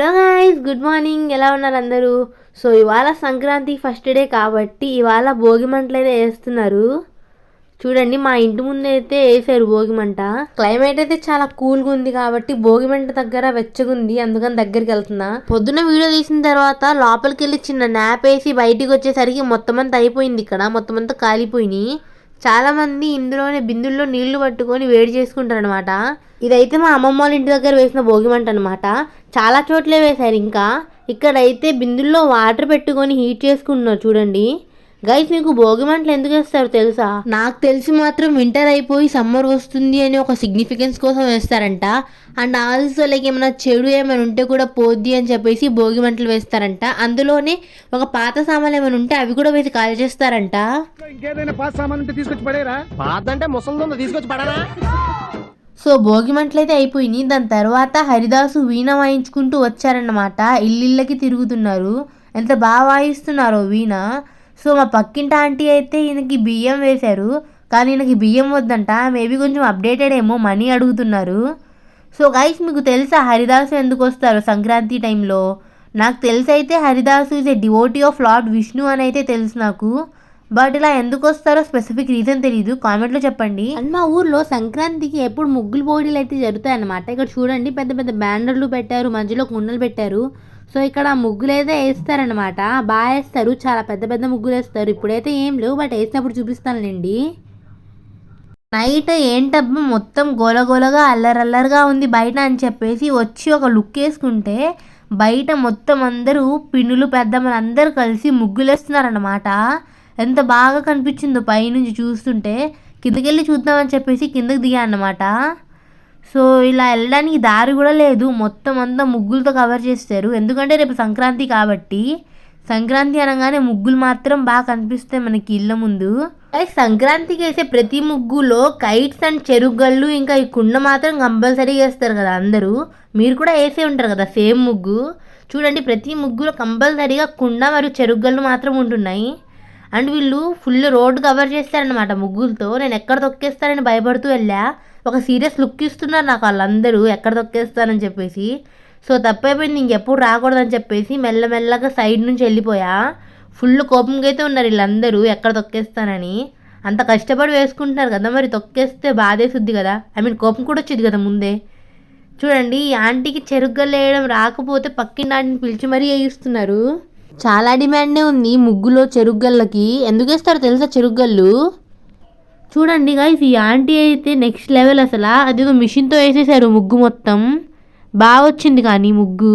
Hello guys, good morning. ఎలా ఉన్నారు అందరూ? సో ఇవాళ సంక్రాంతి ఫస్ట్ డే కాబట్టి ఇవాళ భోగి మంటలు అయితే వేస్తున్నారు. చూడండి, మా ఇంటి ముందు అయితే వేసారు భోగి మంట. క్లైమేట్ అయితే చాలా కూల్గా ఉంది కాబట్టి భోగి మంట దగ్గర వెచ్చగుంది, అందుకని దగ్గరికి వెళ్తున్నా. పొద్దున్న వీడియో తీసిన తర్వాత లోపలికి వెళ్ళి చిన్న నాప్ వేసి బయటికి వచ్చేసరికి మొత్తం అంతా అయిపోయింది. ఇక్కడ మొత్తం అంతా కాలిపోయినాయి. చాలా మంది ఇందులోనే బిందుల్లో నీళ్లు పట్టుకొని వేడి చేసుకుంటారు అనమాట. ఇదైతే మా అమ్మమ్మ వాళ్ళ ఇంటి దగ్గర వేసిన భోగి మంట అనమాట. చాలా చోట్లే వేశారు. ఇంకా ఇక్కడైతే బిందుల్లో వాటర్ పెట్టుకొని హీట్ చేసుకుంటున్నారు. చూడండి గైస్, మీకు భోగి మంటలు ఎందుకు వేస్తారో తెలుసా? నాకు తెలిసి మాత్రం వింటర్ అయిపోయి సమ్మర్ వస్తుంది అని ఒక సిగ్నిఫికెన్స్ కోసం వేస్తారంట. అండ్ ఆల్సో లైక్ ఏమైనా చెడు ఏమైనా ఉంటే కూడా పోద్ది అని చెప్పేసి భోగి మంటలు వేస్తారంట. అందులోనే ఒక పాత సామాన్లు ఏమైనా ఉంటే అవి కూడా వేసి కాల్ చేస్తారంట. సో భోగి మంటలు అయితే అయిపోయినాయి. దాని తర్వాత హరిదాసు వీణ వాయించుకుంటూ వచ్చారన్నమాట. ఇల్లిళ్ళకి తిరుగుతున్నారు. ఎంత బాగా వాయిస్తున్నారో వీణ. సో మా పక్కింటి ఆంటీ అయితే ఈయనకి బియ్యం వేశారు, కానీ ఈయనకి బియ్యం వద్దంట. మేబీ కొంచెం అప్డేటెడ్ ఏమో, మనీ అడుగుతున్నారు. సో గైస్, మీకు తెలుసా హరిదాసు ఎందుకు వస్తారు సంక్రాంతి టైంలో? నాకు తెలిసి అయితే హరిదాసు is a devotee of lord Vishnu అని అయితే తెలుసు నాకు. బట్ ఇలా ఎందుకు వస్తారో స్పెసిఫిక్ రీజన్ తెలియదు, కామెంట్లో చెప్పండి. అండ్ మా ఊర్లో సంక్రాంతికి ఎప్పుడు ముగ్గులు పోటీలు అయితే జరుగుతాయి అన్నమాట. ఇక్కడ చూడండి, పెద్ద పెద్ద బ్యానర్లు పెట్టారు, మధ్యలో కుండలు పెట్టారు. సో ఇక్కడ ముగ్గులు అయితే వేస్తారనమాట. బాగా వేస్తారు, చాలా పెద్ద పెద్ద ముగ్గులు వేస్తారు. ఇప్పుడైతే ఏం లేవు, బట్ వేసినప్పుడు చూపిస్తానులేండి. నైట్ ఏంటబ్బా మొత్తం గోలగోలగా అల్లరల్లరిగా ఉంది బయట అని చెప్పేసి వచ్చి ఒక లుక్ వేసుకుంటే బయట మొత్తం అందరూ పిన్నులు పెద్దమ్మలు అందరూ కలిసి ముగ్గులు వేస్తున్నారనమాట. ఎంత బాగా కనిపించిందో పైనుంచి చూస్తుంటే. కిందకెళ్ళి చూద్దామని చెప్పేసి కిందకి దిగా అన్నమాట. సో ఇలా వెళ్ళడానికి దారి కూడా లేదు, మొత్తం అంతా ముగ్గులతో కవర్ చేస్తారు. ఎందుకంటే రేపు సంక్రాంతి కాబట్టి. సంక్రాంతి అనగానే ముగ్గులు మాత్రం బాగా కనిపిస్తాయి మనకి ఇళ్ళ ముందు. సంక్రాంతికి వేసే ప్రతి ముగ్గులో కైట్స్ అండ్ చెరుగళ్ళు ఇంకా ఈ కుండ మాత్రం కంపల్సరీగా వేస్తారు కదా అందరూ. మీరు కూడా వేసే ఉంటారు కదా సేమ్ ముగ్గు. చూడండి, ప్రతి ముగ్గులో కంపల్సరీగా కుండ మరియు చెరుగళ్ళు మాత్రం ఉంటున్నాయి. అండ్ వీళ్ళు ఫుల్ రోడ్ కవర్ చేస్తారనమాట ముగ్గులతో. నేను ఎక్కడ తొక్కేస్తానని భయపడుతూ వెళ్ళా. ఒక సీరియస్ లుక్ ఇస్తున్నారు నాకు వాళ్ళందరూ, ఎక్కడ తొక్కేస్తానని చెప్పేసి. సో తప్పైపోయింది, ఇంకెప్పుడు రాకూడదని చెప్పేసి మెల్లమెల్లగా సైడ్ నుంచి వెళ్ళిపోయా. ఫుల్ కోపంగా అయితే ఉన్నారు వీళ్ళందరూ, ఎక్కడ తొక్కేస్తానని. అంత కష్టపడి వేసుకుంటున్నారు కదా, మరి తొక్కేస్తే బాధేసుద్ది కదా. ఐ మీన్ కోపం కూడా వచ్చేది కదా ముందే. చూడండి, ఈ ఆంటీకి చెరుగ్గలు వేయడం రాకపోతే పక్కింటి ఆంటీని పిలిచి మరీ వేయిస్తున్నారు. చాలా డిమాండే ఉంది ముగ్గులో చెరుగ్గళ్ళకి. ఎందుకు వేస్తారో తెలుసా చెరుగ్గళ్ళు? చూడండి గైస్, ఈ ఆంటీ అయితే నెక్స్ట్ లెవెల్ అసలు. అదేదో మిషన్తో వేసేసారు ముగ్గు మొత్తం. బాగా వచ్చింది కానీ ముగ్గు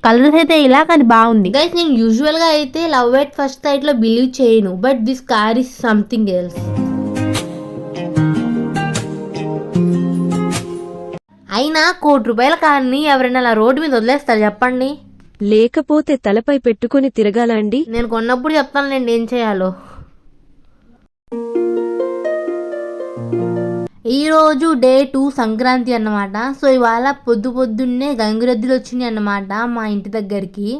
కలర్స్ అయితే ఇలా, కానీ బాగుంది గైస్. నేను యూజువల్గా అయితే లవ్ ఎట్ ఫస్ట్ సైట్లో బిలీవ్ చేయను, but this car is something else. అయినా ₹1,00,00,000 కార్ని ఎవరైనా అలా రోడ్డు మీద వదిలేస్తారు చెప్పండి? లేకపోతే తలపై పెట్టుకుని తిరగాలండి. నేను కొన్నప్పుడు చెప్తానులేండి ఏం చేయాలో. ఈరోజు డే 2 సంక్రాంతి అన్నమాట. సో ఇవాళ పొద్దున్నే గంగిరెద్దులు వచ్చినాయి అన్నమాట మా ఇంటి దగ్గరికి.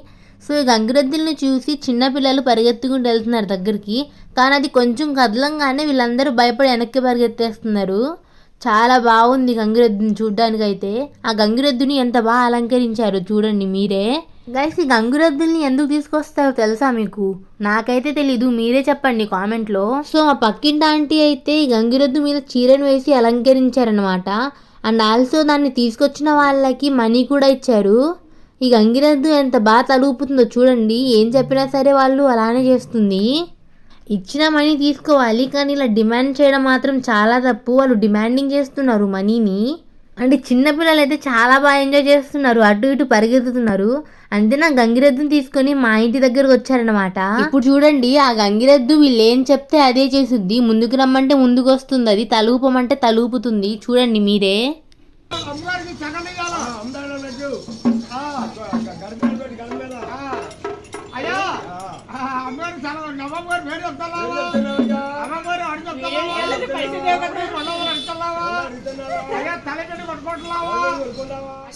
సో ఈ గంగిరెద్దుల్ని చూసి చిన్నపిల్లలు పరిగెత్తుకుంటూ వెళ్తున్నారు దగ్గరికి. కానీ అది కొంచెం కదలంగానే వీళ్ళందరూ భయపడి వెనక్కి పరిగెత్తేస్తున్నారు. చాలా బాగుంది గంగిరెద్దుని చూడ్డానికి అయితే. ఆ గంగిరెద్దుని ఎంత బాగా అలంకరించారు చూడండి మీరే. గైస్, ఈ గంగిరెద్దుల్ని ఎందుకు తీసుకొస్తారో తెలుసా మీకు? నాకైతే తెలీదు, మీరే చెప్పండి కామెంట్లో. సో మా పక్కింటి ఆంటీ అయితే ఈ గంగిరెద్దు మీద చీరను వేసి అలంకరించారనమాట. అండ్ ఆల్సో దాన్ని తీసుకొచ్చిన వాళ్ళకి మనీ కూడా ఇచ్చారు. ఈ గంగిరెద్దు ఎంత బాగా తలుపుతుందో చూడండి. ఏం చెప్పినా సరే వాళ్ళు అలానే చేస్తుంది. ఇచ్చిన మనీ తీసుకోవాలి, కానీ ఇలా డిమాండ్ చేయడం మాత్రం చాలా తప్పు. వాళ్ళు డిమాండింగ్ చేస్తున్నారు మనీని. అంటే చిన్నపిల్లలు అయితే చాలా బాగా ఎంజాయ్ చేస్తున్నారు, అటు ఇటు పరిగెత్తుతున్నారు. అంతే నా గంగిరెద్దుని తీసుకొని మా ఇంటి దగ్గరకు వచ్చారనమాట. ఇప్పుడు చూడండి, ఆ గంగిరెద్దు వీళ్ళు ఏం చెప్తే అదే చేస్తుంది. ముందుకు రమ్మంటే ముందుకు వస్తుంది, అది తలూపమంటే తలూపుతుంది. చూడండి మీరే.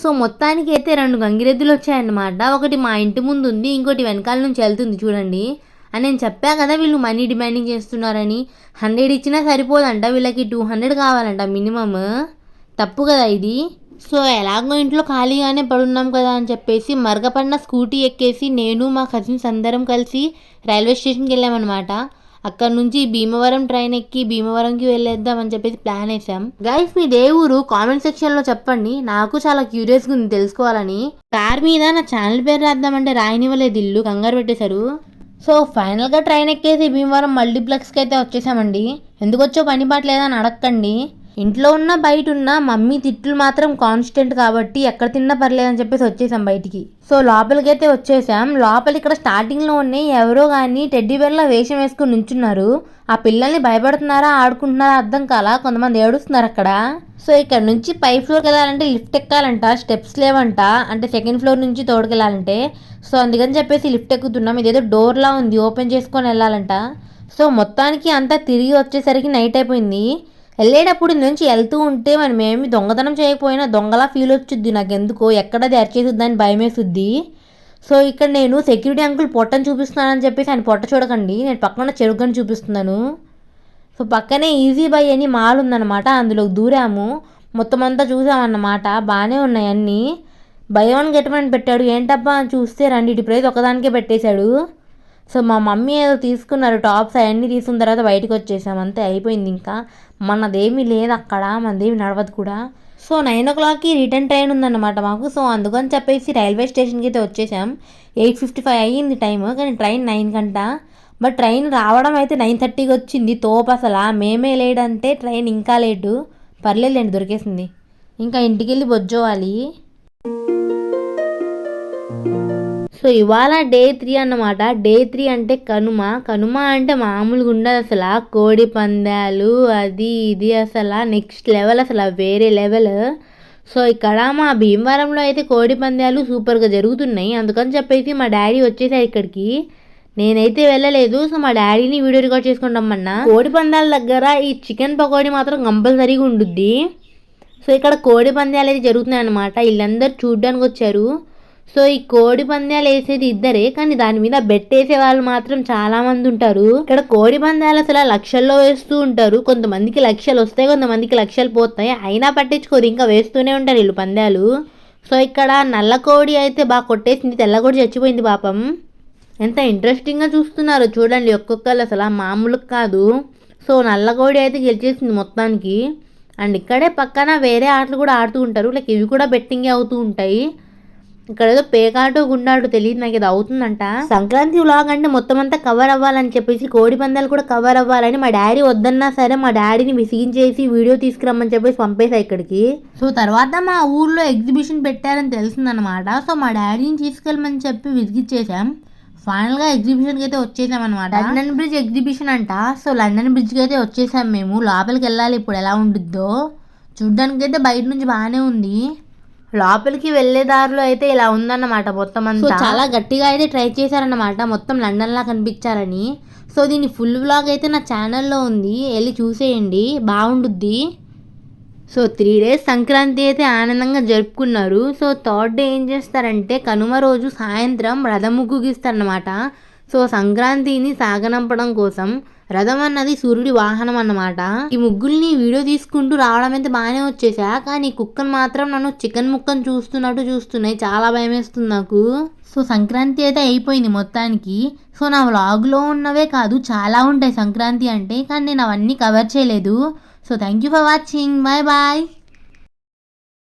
సో మొత్తానికి అయితే 2 గంగిరెద్దులు వచ్చాయన్నమాట. ఒకటి మా ఇంటి ముందు ఉంది, ఇంకోటి వెనకాల నుంచి వెళ్తుంది చూడండి. అని నేను చెప్పా కదా వీళ్ళు మనీ డిమాండింగ్ చేస్తున్నారని. 100 ఇచ్చినా సరిపోదంట, వీళ్ళకి 200 కావాలంట మినిమమ్. తప్పు కదా ఇది. సో ఎలాగో ఇంట్లో ఖాళీగానే పడున్నాం కదా అని చెప్పేసి మరగపడిన స్కూటీ ఎక్కేసి నేను మా కజిన్స్ అందరం కలిసి రైల్వే స్టేషన్కి వెళ్ళామన్నమాట. అక్కడ నుంచి భీమవరం ట్రైన్ ఎక్కి భీమవరంకి వెళ్ళేద్దాం అని చెప్పేసి ప్లాన్ వేసాం. గైస్ మీ ఏ ఊరు కామెంట్ సెక్షన్లో చెప్పండి, నాకు చాలా క్యూరియస్గా ఉంది తెలుసుకోవాలని. కార్ మీద నా ఛానల్ పేరు రాద్దామంటే రాయనివ్వలేదు, ఇల్లు కంగారు పెట్టేశారు. సో ఫైనల్గా ట్రైన్ ఎక్కేసి భీమవరం మల్టీప్లెక్స్కి అయితే వచ్చేసామండి. ఎందుకు వచ్చో పని పాటలేదని అడగండి. ఇంట్లో ఉన్న బయట ఉన్న మమ్మీ తిట్లు మాత్రం కాన్స్టెంట్ కాబట్టి ఎక్కడ తిన్నా పర్లేదని చెప్పేసి వచ్చేసాం బయటికి. సో లోపలికైతే వచ్చేసాం. లోపల ఇక్కడ స్టార్టింగ్లో ఉన్నాయి ఎవరో కానీ టెడ్డీ బేర్లా వేషం వేసుకుని నుంచున్నారు. ఆ పిల్లల్ని భయపడుతున్నారా ఆడుకుంటున్నారా అర్థం కాలా, కొంతమంది ఏడుస్తున్నారు అక్కడ. సో ఇక్కడ నుంచి పై ఫ్లోర్కి వెళ్ళాలంటే లిఫ్ట్ ఎక్కాలంట, స్టెప్స్ లేవంట, అంటే సెకండ్ ఫ్లోర్ నుంచి తోడుకెళ్ళాలంటే. సో అందుకని చెప్పేసి లిఫ్ట్ ఎక్కుతున్నాం. ఇదేదో డోర్లా ఉంది, ఓపెన్ చేసుకొని వెళ్ళాలంట. సో మొత్తానికి అంతా తిరిగి వచ్చేసరికి నైట్ అయిపోయింది. వెళ్ళేటప్పుడు నుంచి వెళ్తూ ఉంటే మనం ఏమి దొంగతనం చేయకపోయినా దొంగలా ఫీల్ వచ్చుద్ది, నాకు ఎందుకో ఎక్కడది అరిచేసుద్ది అని భయం వేసుద్ది. సో ఇక్కడ నేను సెక్యూరిటీ అంకుల్ పొట్టను చూపిస్తున్నానని చెప్పేసి ఆయన పొట్ట చూడకండి, నేను పక్కన చెరుగ్గని చూపిస్తున్నాను. సో పక్కనే ఈజీ బై అని మాల్ ఉందన్నమాట, అందులోకి దూరాము. మొత్తం అంతా చూసామన్నమాట, బాగానే ఉన్నాయి అన్నీ. బై వన్ గెట్ వన్ పెట్టాడు, ఏంటబ్బా అని చూస్తే రెండిటి ప్రైస్ ఒకదానికే పెట్టేశాడు. సో మా మమ్మీ ఏదో తీసుకున్నారు టాప్స్, అవన్నీ తీసుకున్న తర్వాత బయటకు వచ్చేసాం, అంతే అయిపోయింది. ఇంకా మనదేమీ లేదు అక్కడ, మనదేమి నడవదు కూడా. సో 9 o'clockకి రిటర్న్ ట్రైన్ ఉందన్నమాట మాకు. సో అందుకని చెప్పేసి రైల్వే స్టేషన్కి అయితే వచ్చేసాం. 8:55 అయ్యింది టైము, కానీ ట్రైన్ 9 కంట. బట్ ట్రైన్ రావడం అయితే 9:30కి వచ్చింది. తోపు అసలు మేమే లేడంటే ట్రైన్ ఇంకా లేటు. పర్లేదులేండి దొరికేసింది. ఇంకా ఇంటికి వెళ్ళి బొజ్జోవాలి. సో ఇవాళ డే 3 అన్నమాట. డే 3 అంటే కనుమ. కనుమ అంటే మామూలుగా ఉండదు అసలు, కోడి పందాలు అది ఇది అసలు నెక్స్ట్ లెవెల్, అసలు వేరే లెవెల్. సో ఇక్కడ మా భీమవరంలో అయితే కోడి పందాలు సూపర్గా జరుగుతున్నాయి. అందుకని చెప్పేసి మా డాడీ వచ్చేసారు ఇక్కడికి, నేనైతే వెళ్ళలేదు. సో మా డాడీని వీడియో రికార్డ్ చేసుకుని రమ్మన్నా. కోడి పందాల దగ్గర ఈ చికెన్ పకోడీ మాత్రం కంపల్సరీగా ఉండుద్ది. సో ఇక్కడ కోడి పందాలు అయితే జరుగుతున్నాయి అన్నమాట, వీళ్ళందరూ చూడ్డానికి వచ్చారు. సో ఈ కోడి పందాలు వేసేది ఇద్దరే, కానీ దాని మీద బెట్ వేసే వాళ్ళు మాత్రం చాలా మంది ఉంటారు. ఇక్కడ కోడి పందాలు అసలు లక్షల్లో వేస్తూ ఉంటారు. కొంతమందికి లక్షలు వస్తాయి, కొంతమందికి లక్షలు పోతాయి, అయినా పట్టించుకోరు, ఇంకా వేస్తూనే ఉంటారు వీళ్ళు పందాలు. సో ఇక్కడ నల్ల కోడి అయితే బాగా కొట్టేసింది, తెల్ల కోడి చచ్చిపోయింది పాపం. ఎంత ఇంట్రెస్టింగ్గా చూస్తున్నారు చూడండి ఒక్కొక్కరు, అసలు మామూలు కాదు. సో నల్ల కోడి అయితే గెలిచేసింది మొత్తానికి. అండ్ ఇక్కడే పక్కన వేరే ఆటలు కూడా ఆడుతూ ఉంటారు, లైక్ ఇవి కూడా బెట్టింగే అవుతూ ఉంటాయి. ఇక్కడ ఏదో పేకాటు గుండాటు తెలియదు నాకు, ఇది అవుతుందంట. సంక్రాంతి వ్లాగ్ అంటే మొత్తం అంతా కవర్ అవ్వాలని చెప్పేసి కోడి పందాలు కూడా కవర్ అవ్వాలని మా డాడీ వద్దన్నా సరే మా డాడీని విసిగించేసి వీడియో తీసుకురమ్మని చెప్పేసి పంపేసా ఇక్కడికి. సో తర్వాత మా ఊర్లో ఎగ్జిబిషన్ పెట్టారని తెలిసిందనమాట. సో మా డాడీని తీసుకెళ్ళమని చెప్పి విసిగిచ్చేసాం. ఫైనల్గా ఎగ్జిబిషన్కి అయితే వచ్చేసాం అనమాట. లండన్ బ్రిడ్జ్ ఎగ్జిబిషన్ అంట. సో లండన్ బ్రిడ్జ్కి అయితే వచ్చేసాం మేము. లోపలికి వెళ్ళాలి ఇప్పుడు, ఎలా ఉంటుందో చూడ్డానికి అయితే బయట నుంచి బాగానే ఉంది. లోపలికి వెళ్ళే దారిలో అయితే ఇలా ఉందన్నమాట మొత్తం అంతా. చాలా గట్టిగా అయితే ట్రై చేశారన్నమాట మొత్తం లండన్లా కనిపించాలని. సో దీని ఫుల్ వ్లాగ్ అయితే నా ఛానల్లో ఉంది, వెళ్ళి చూసేయండి, బాగుండుద్ది. సో 3 days సంక్రాంతి అయితే ఆనందంగా జరుపుకున్నారు. సో 3rd డే ఏం చేస్తారంటే కనుమ రోజు సాయంత్రం రథం ముగ్గు గీస్తారన్నమాట. సో సంక్రాంతిని సాగనంపడం కోసం రథం అన్నది సూర్యుడి వాహనం అన్నమాట. ఈ ముగ్గుల్ని వీడియో తీసుకుంటూ రావడం అయితే బాగానే వచ్చేసా, కానీ కుక్కను మాత్రం నన్ను చికెన్ ముక్కను చూస్తున్నట్టు చూస్తున్నాయి, చాలా భయం వేస్తుంది నాకు. సో సంక్రాంతి అయితే అయిపోయింది మొత్తానికి. సో నా వ్లాగ్లో ఉన్నవే కాదు చాలా ఉంటాయి సంక్రాంతి అంటే, కానీ నేను అవన్నీ కవర్ చేయలేదు. So thank you for watching, bye bye.